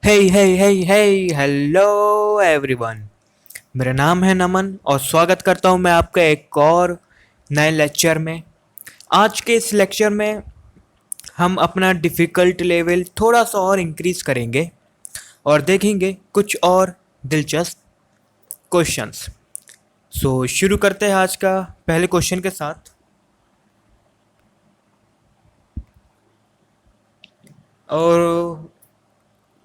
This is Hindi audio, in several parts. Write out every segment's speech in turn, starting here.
हे हे हे हे हेलो एवरीवन। मेरा नाम है नमन और स्वागत करता हूं मैं आपका एक और नए लेक्चर में। आज के इस लेक्चर में हम अपना डिफ़िकल्ट लेवल थोड़ा सा और इंक्रीज करेंगे और देखेंगे कुछ और दिलचस्प क्वेश्चंस। शुरू करते हैं आज का पहले क्वेश्चन के साथ। और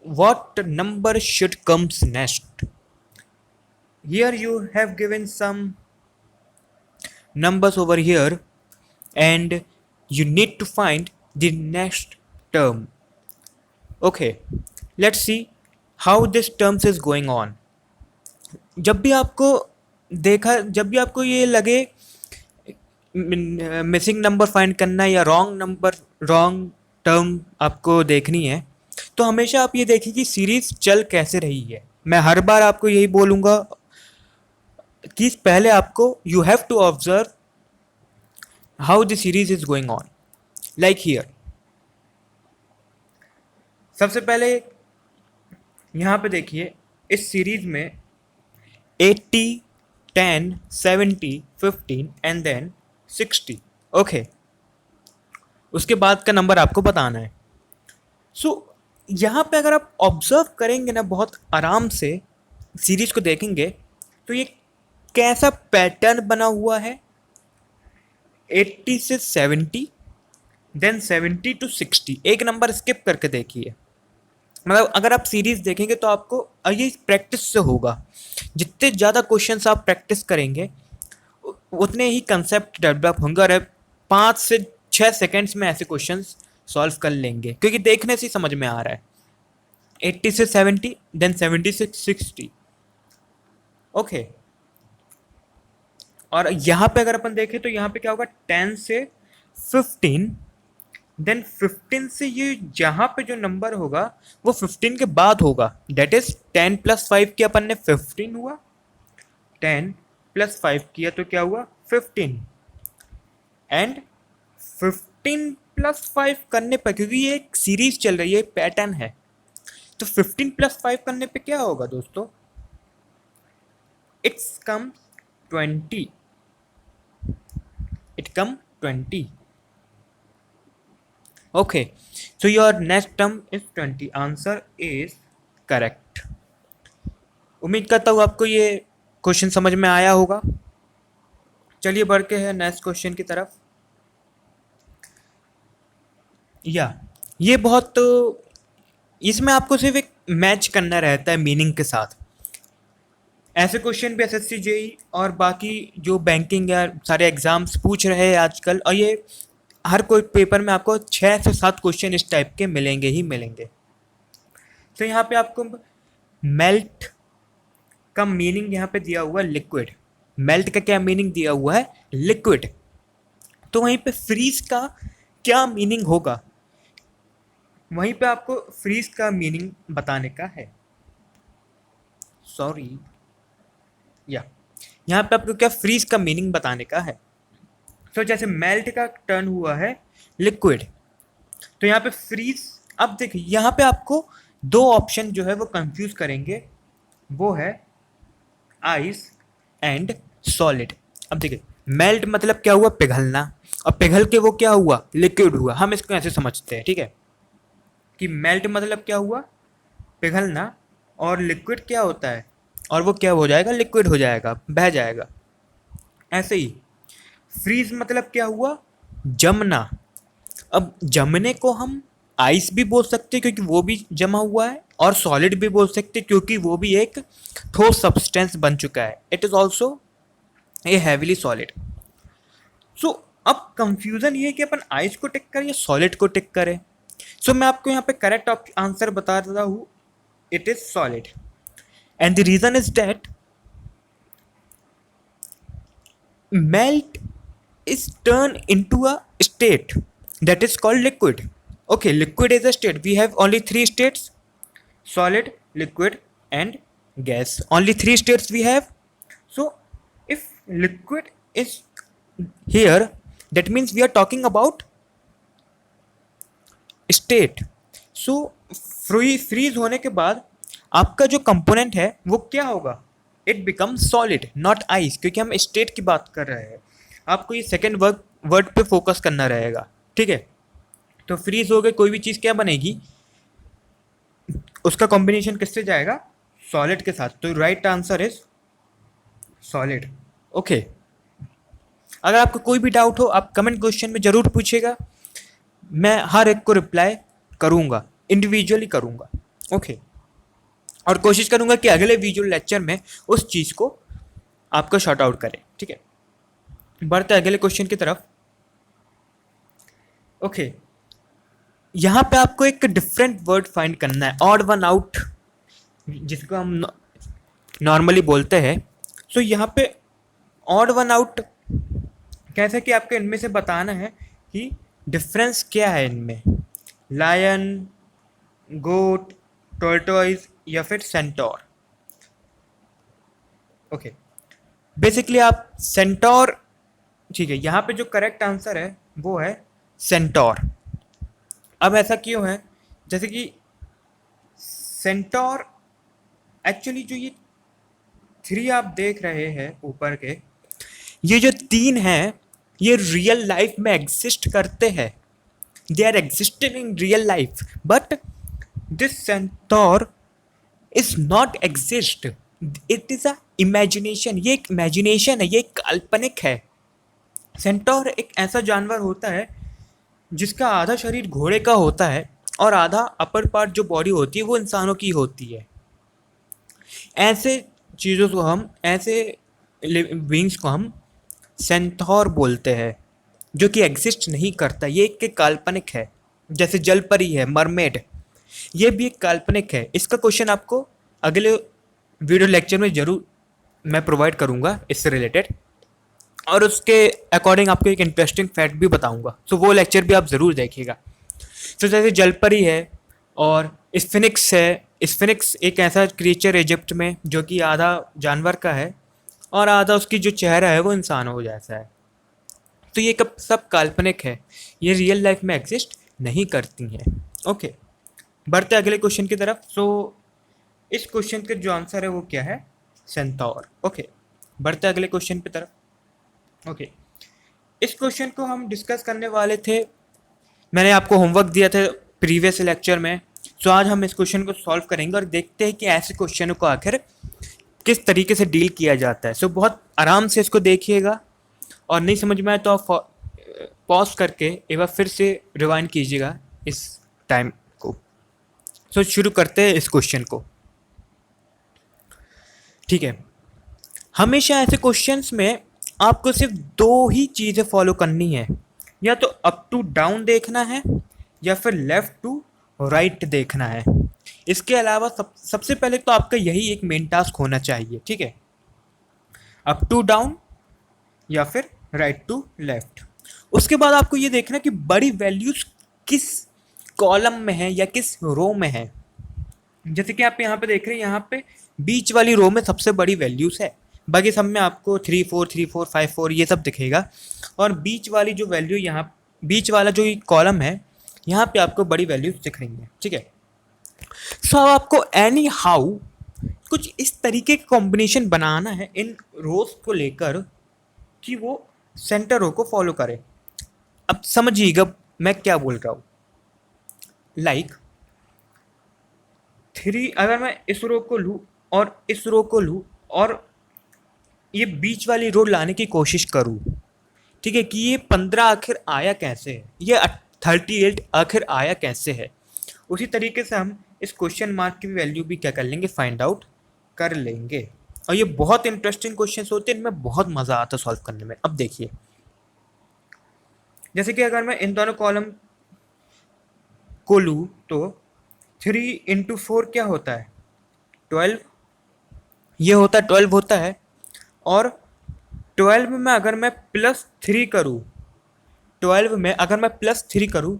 what number should comes next? Here you have given some numbers over here and you need to find the next term. Okay, let's see how this terms is going on. जब भी आपको ये लगे मिसिंग नंबर फाइंड करना है या रॉन्ग टर्म आपको देखनी है, तो हमेशा आप ये देखिए कि सीरीज चल कैसे रही है। मैं हर बार आपको यही बोलूँगा कि पहले आपको you have to observe how the series is going on, like here। सबसे पहले यहाँ पे देखिए इस सीरीज में 80, 10, 70, 15 एंड देन 60। ओके, उसके बाद का नंबर आपको बताना है। यहाँ पे अगर आप ऑब्जर्व करेंगे ना बहुत आराम से सीरीज को देखेंगे तो ये कैसा पैटर्न बना हुआ है। 80 से 70, देन 70 टू 60। एक नंबर स्किप करके देखिए। मतलब अगर आप सीरीज देखेंगे तो आपको ये प्रैक्टिस से होगा। जितने ज़्यादा क्वेश्चंस आप प्रैक्टिस करेंगे उतने ही कंसेप्ट डेवलप होंगे और 5 से 6 सेकंड्स में ऐसे क्वेश्चंस सॉल्व कर लेंगे, क्योंकि देखने से ही समझ में आ रहा है। 80 से 70, देन 70 से 60। ओके, और यहाँ पे अगर अपन देखें तो यहाँ पे क्या होगा, 10 से 15, देन 15 से ये जहाँ पे जो नंबर होगा वो 15 के बाद होगा। दैट इज 10 प्लस 5 किया अपन ने 15 हुआ, 10 प्लस 5 किया तो क्या हुआ 15, एंड 15 प्लस 5 करने पर, क्योंकि ये एक सीरीज चल रही है, पैटर्न है, तो 15 प्लस 5 करने पे क्या होगा दोस्तों, it's come 20, it come 20। okay, so your next term is 20। answer is correct। उम्मीद करता हूँ आपको ये क्वेश्चन समझ में आया होगा। चलिए बढ़ते हैं नेक्स्ट क्वेश्चन की तरफ। ये बहुत इसमें आपको सिर्फ एक मैच करना रहता है मीनिंग के साथ। ऐसे क्वेश्चन भी एसएससी जेई और बाकी जो बैंकिंग या सारे एग्जाम्स पूछ रहे हैं आजकल, और ये हर कोई पेपर में आपको 6 से 7 क्वेश्चन इस टाइप के मिलेंगे ही मिलेंगे। तो यहाँ पे आपको मेल्ट का मीनिंग यहाँ पे दिया हुआ है लिक्विड। मेल्ट का क्या मीनिंग दिया हुआ है, लिक्विड। तो वहीं पे फ्रीज का क्या मीनिंग होगा, वहीं पे आपको फ्रीज का मीनिंग बताने का है। सॉरी, यहाँ पे आपको क्या फ्रीज का मीनिंग बताने का है। तो जैसे मेल्ट का टर्न हुआ है लिक्विड, तो यहाँ पे फ्रीज। अब देखिए यहाँ पे आपको दो ऑप्शन जो है वो कंफ्यूज करेंगे, वो है आइस एंड सॉलिड। अब देखिए मेल्ट मतलब क्या हुआ, पिघलना, और पिघल के वो क्या हुआ, लिक्विड हुआ। हम इसको ऐसे समझते हैं, ठीक है, कि मेल्ट मतलब क्या हुआ, पिघलना, और लिक्विड क्या होता है, और वो क्या हो जाएगा, लिक्विड हो जाएगा, बह जाएगा। ऐसे ही फ्रीज मतलब क्या हुआ, जमना। अब जमने को हम आइस भी बोल सकते हैं क्योंकि वो भी जमा हुआ है, और सॉलिड भी बोल सकते हैं क्योंकि वो भी एक ठोस सब्सटेंस बन चुका है। It is also a heavily solid. So अब कंफ्यूजन ये है कि अपन आइस को टिक करें या सॉलिड को टिक करें। मैं आपको यहाँ पे करेक्ट आंसर बता देता हूँ, it is solid. And the reason is that melt is turned into a state that is called liquid। okay, liquid is a state, we have only 3 states: solid, liquid and gas, only 3 states we have। so if liquid is here, that means we are talking about state। so freeze होने के बाद आपका जो कंपोनेंट है वो क्या होगा, it become solid not ice, क्योंकि हम स्टेट की बात कर रहे हैं। आपको ये सेकेंड वर्ड वर्ड पे फोकस करना रहेगा, ठीक है। तो फ्रीज हो गए, कोई भी चीज़ क्या बनेगी, उसका कॉम्बिनेशन किससे जाएगा, सॉलिड के साथ। तो right answer is solid. Okay, अगर आपको कोई भी डाउट हो आप कमेंट क्वेश्चन में ज़रूर पूछिएगा, मैं हर एक को रिप्लाई करूँगा, इंडिविजुअली करूँगा। ओके, और कोशिश करूँगा कि अगले विजुअल लेक्चर में उस चीज़ को आपको शॉर्ट आउट करें, ठीक है। बढ़ते अगले क्वेश्चन की तरफ। ओके, यहाँ पे आपको एक डिफरेंट वर्ड फाइंड करना है, ऑड वन आउट जिसको हम नॉर्मली बोलते हैं। सो यहाँ पे ऑड वन आउट कैसे कि आपको इनमें से बताना है कि डिफरेंस क्या है इनमें, लायन, गोट, टोर्टोइज या फिर सेंटोर। ओके, बेसिकली आप सेंटोर, ठीक है, यहाँ पे जो करेक्ट आंसर है वो है सेंटोर। अब ऐसा क्यों है, जैसे कि सेंटोर एक्चुअली जो ये थ्री आप देख रहे हैं ऊपर के, ये जो तीन हैं ये रियल लाइफ में एग्जिस्ट करते हैं, they are existing in real life, but this centaur is not exist, it is a imagination. ये एक इमेजिनेशन है, ये एक काल्पनिक है। सेंटोर एक ऐसा जानवर होता है जिसका आधा शरीर घोड़े का होता है और आधा अपर पार्ट जो बॉडी होती है वो इंसानों की होती है। ऐसे चीज़ों को हम, ऐसे बींग्स को हम सेंथौर बोलते हैं, जो कि एग्जिस्ट नहीं करता, ये एक काल्पनिक है। जैसे जलपरी है, मरमेड, ये भी एक काल्पनिक है। इसका क्वेश्चन आपको अगले वीडियो लेक्चर में जरूर मैं प्रोवाइड करूंगा इससे रिलेटेड, और उसके अकॉर्डिंग आपको एक इंटरेस्टिंग फैक्ट भी बताऊंगा, तो वो लेक्चर भी आप ज़रूर देखिएगा। तो जैसे जलपरी है और स्फिनिक्स है, स्फिनिक्स एक ऐसा क्रिएचर इजिप्ट में जो कि आधा जानवर का है और आधा उसकी जो चेहरा है वो इंसानों जैसा है। तो ये कब सब काल्पनिक है, ये रियल लाइफ में एग्जिस्ट नहीं करती हैं। ओके, बढ़ते अगले क्वेश्चन की तरफ। सो इस क्वेश्चन का जो आंसर है वो क्या है, सेंथौर। ओके, बढ़ते अगले क्वेश्चन की तरफ। ओके, इस क्वेश्चन को हम डिस्कस करने वाले थे, मैंने आपको होमवर्क दिया था प्रीवियस लेक्चर में। सो आज हम इस क्वेश्चन को सॉल्व करेंगे और देखते हैं कि ऐसे क्वेश्चनों को आखिर किस तरीके से डील किया जाता है। सो बहुत आराम से इसको देखिएगा, और नहीं समझ में आए तो आप पॉज करके एक बार फिर से रिवाइंड कीजिएगा इस टाइम को। सो शुरू करते हैं इस क्वेश्चन को, ठीक है। हमेशा ऐसे क्वेश्चंस में आपको सिर्फ दो ही चीज़ें फॉलो करनी है, या तो अप टू डाउन देखना है या फिर लेफ्ट टू राइट देखना है। इसके अलावा सबसे पहले तो आपका यही एक मेन टास्क होना चाहिए, ठीक है, अप टू डाउन या फिर राइट टू लेफ्ट। उसके बाद आपको ये देखना कि बड़ी वैल्यूज किस कॉलम में है या किस रो में है। जैसे कि आप यहाँ पे देख रहे हैं, यहाँ पे बीच वाली रो में सबसे बड़ी वैल्यूज है, बाकी सब में आपको 3 4 5 4 ये सब दिखेगा, और बीच वाली जो वैल्यू यहाँ, बीच वाला जो कॉलम है यहाँ पे आपको बड़ी वैल्यूज दिख रही हैं, ठीक है। सो अब आपको एनी हाउ कुछ इस तरीके का कॉम्बिनेशन बनाना है इन रोज को लेकर कि वो सेंटर रो को फॉलो करे। अब समझिएगा मैं क्या बोल रहा हूँ। लाइक 3, अगर मैं इस रो को लूँ और इस रो को लूँ और ये बीच वाली रो लाने की कोशिश करूँ, ठीक है, कि ये 15 आखिर आया कैसे है, ये 38 आखिर आया कैसे है। उसी तरीके से हम इस क्वेश्चन मार्क की वैल्यू भी क्या कर लेंगे, फाइंड आउट कर लेंगे। और ये बहुत इंटरेस्टिंग क्वेश्चंस होते हैं, इनमें बहुत मज़ा आता है सॉल्व करने में। अब देखिए, जैसे कि अगर मैं इन दोनों कॉलम को लूँ तो 3 × 4 क्या होता है, 12, ये होता है 12 होता है। और 12 में अगर मैं +3 करूँ, 12 में अगर मैं +3 करूँ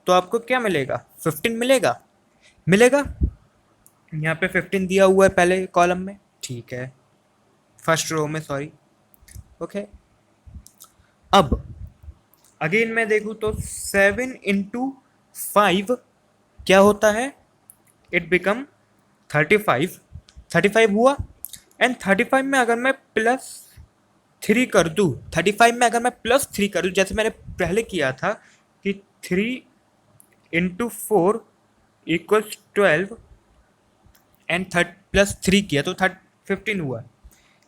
तो आपको क्या मिलेगा, 15 मिलेगा, मिलेगा। यहाँ पे 15 दिया हुआ है पहले कॉलम में, ठीक है, फर्स्ट रो में, सॉरी। ओके, अब अगेन मैं देखूँ तो 7 × 5 क्या होता है, इट बिकम 35, 35 हुआ। एंड 35 में अगर मैं प्लस 3 कर दूँ, 35 में अगर मैं प्लस 3 कर दूँ, जैसे मैंने पहले किया था कि 3 इंटू 4 इक्वल्स 12 एंड प्लस 3 किया तो 15 हुआ।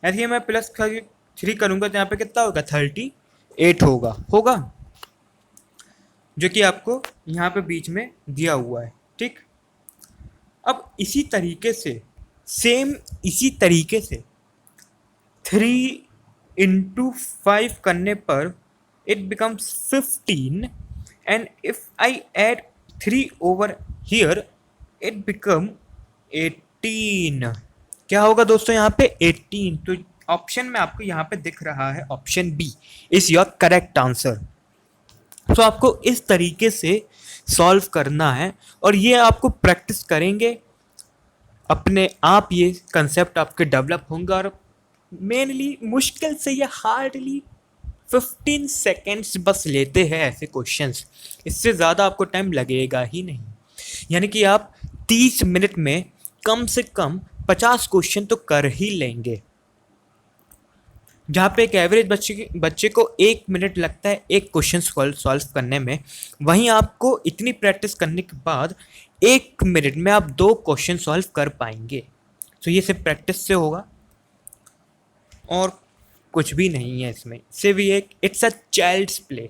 ऐसे ही मैं प्लस 3 करूँगा तो यहाँ पे कितना होगा, 38 होगा जो कि आपको यहाँ पे बीच में दिया हुआ है। ठीक, अब इसी तरीके से सेम इसी तरीके से 3 इंटू 5 करने पर it becomes 15 and if I add 3 over here it become 18। क्या होगा दोस्तों यहाँ पे 18। तो ऑप्शन में आपको यहाँ पे दिख रहा है option B is your correct answer. तो आपको इस तरीके से सॉल्व करना है और ये आपको प्रैक्टिस करेंगे अपने आप, ये कंसेप्ट आपके डेवलप होंगे। और मेनली मुश्किल से ये हार्डली 15 सेकेंड्स बस लेते हैं ऐसे क्वेश्चंस, इससे ज़्यादा आपको टाइम लगेगा ही नहीं। यानी कि आप 30 मिनट में कम से कम 50 क्वेश्चन तो कर ही लेंगे। जहाँ पे एक एवरेज बच्चे को 1 मिनट लगता है एक क्वेश्चन सॉल्व करने में, वहीं आपको इतनी प्रैक्टिस करने के बाद 1 मिनट में आप 2 क्वेश्चन सॉल्व कर पाएंगे। तो ये सिर्फ प्रैक्टिस से होगा और कुछ भी नहीं है इसमें। सिर्फ ये इट्स अ चाइल्ड्स प्ले,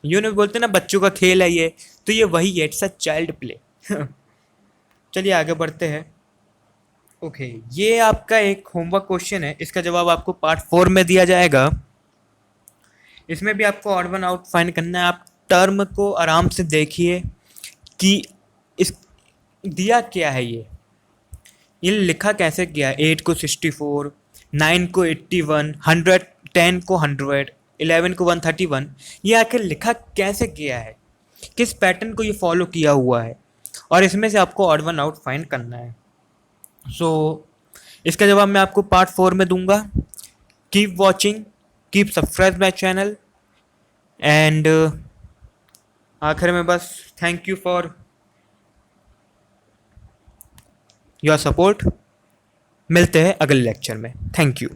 यूँ नहीं बोलते ना बच्चों का खेल है ये, तो ये वही है, इट्स अ चाइल्ड प्ले। चलिए आगे बढ़ते हैं। ओके, ये आपका एक होमवर्क क्वेश्चन है, इसका जवाब आपको पार्ट 4 में दिया जाएगा। इसमें भी आपको ऑड वन आउट फाइंड करना है। आप टर्म को आराम से देखिए कि इस दिया क्या है, ये लिखा कैसे गया है। 8 को 64, 9 को 81, 100, 10 को 100, 11 को 131, ये आखिर लिखा कैसे गया है, किस पैटर्न को ये फॉलो किया हुआ है, और इसमें से आपको ऑड वन आउट फाइंड करना है। सो इसका जवाब मैं आपको पार्ट 4 में दूंगा। Keep watching, keep subscribe my channel and आखिर में बस thank you for your support. मिलते हैं अगले लेक्चर में। Thank you.